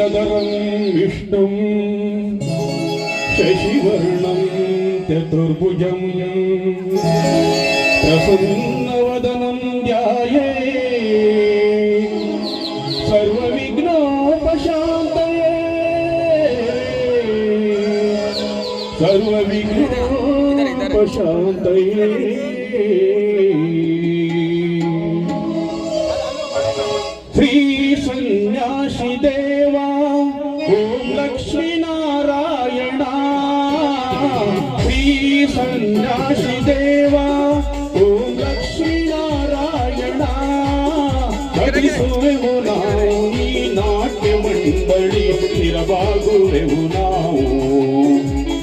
शुक्लधरं विष्णुं शशिवर्णं चतुर्भुजं प्रसन्नवदनं ध्यायेत् सर्वविघ्नोपशान्तये श्री सन्यासी देवा ओम लक्ष्मी नारायण श्री सन्यासी देवा ओम लक्ष्मी नारायण ಭಜಿಸುವೆವು ನಾವು ಈ ನಾಟ್ಯ ಮಂಡಳಿ ಸ್ಥಿರವಾಗುವೆವು ನಾವು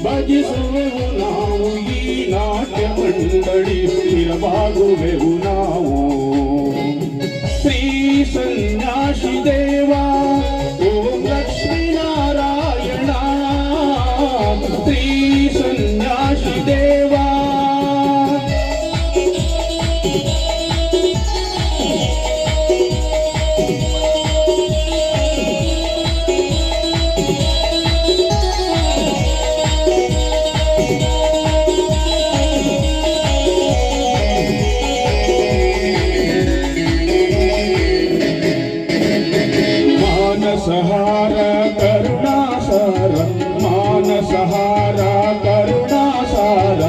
ಭಜಿಸುವೆವು ನಾವು ಈ ನಾಟ್ಯ ಮಂಡಳಿ ಸ್ಥಿರವಾಗುವೆವು ನಾವು ಶ್ರೀ ಸನ್ಯಾಸಿ ದೇವಾ ಓಂ ಲಕ್ಷ್ಮೀ ನಾರಾಯಣ ಶ್ರೀ ಸನ್ಯಾಸಿ ದೇವಾ मानसहार करुणासार मानसहार करुणासार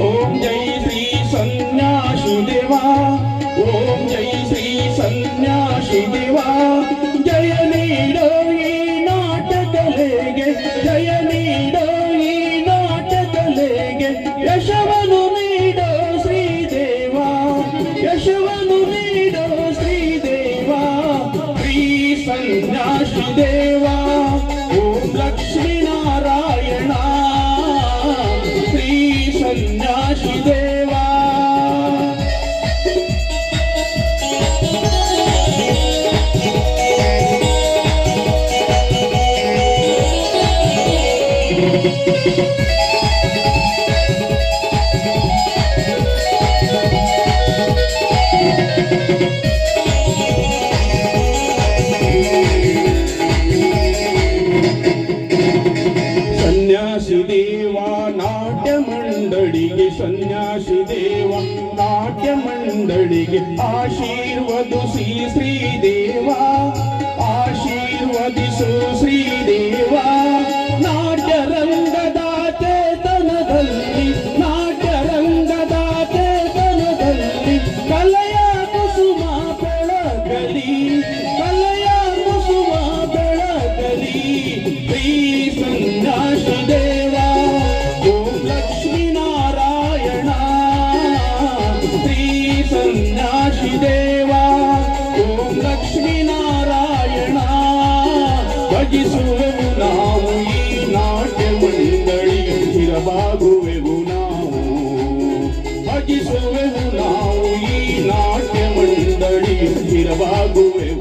ओम जय श्री सन्यासी देवा ओम जय श्री सन्यासी देवा जय नीडो ई नाटकलेगे जय नीडो ई नाटकलेगे यशवनु नीडो श्रीदेवा यशवनु नीडो श्रीदेवा सन्यासी देवा ओम लक्ष्मी नारायण श्री सन्यासी देवा सन्यासी देवा नाट्य मंडಳಿಗೆ सन्यासी देवा नाट्य मंडಳಿಗೆ ಆಶೀರ್ವದಿಸಿ ಶ್ರೀದೇವಾ ಆಶೀರ್ವದಿಸು ಶ್ರೀದೇವಾ ನಾಟ್ಯ ರಂಗದ ಚೇತನದಲ್ಲಿ ನಾಟ್ಯ ರಂಗದ ಚೇತನದಲ್ಲಿ ಕಲೆಯ ಕುಸುಮ ಬೆಳಗಲಿ ಕಲೆಯ ಕುಸುಮ ಬೆಳಗಲಿ ಶ್ರೀ सन्यासी देवा ओम लक्ष्मी नारायण श्री सन्यासी देवा ओम लक्ष्मी नारायण ಭಜಿಸುವೆವು ನಾವು ಈ ನಾಟ್ಯ ಮಂಡಳಿ ಸ್ಥಿರವಾಗುವೆವು ನಾವು ಭಜಿಸುವೆವು ನಾವು ಈ ನಾಟ್ಯ ಮಂಡಳಿ ಸ್ಥಿರವಾಗುವೆವು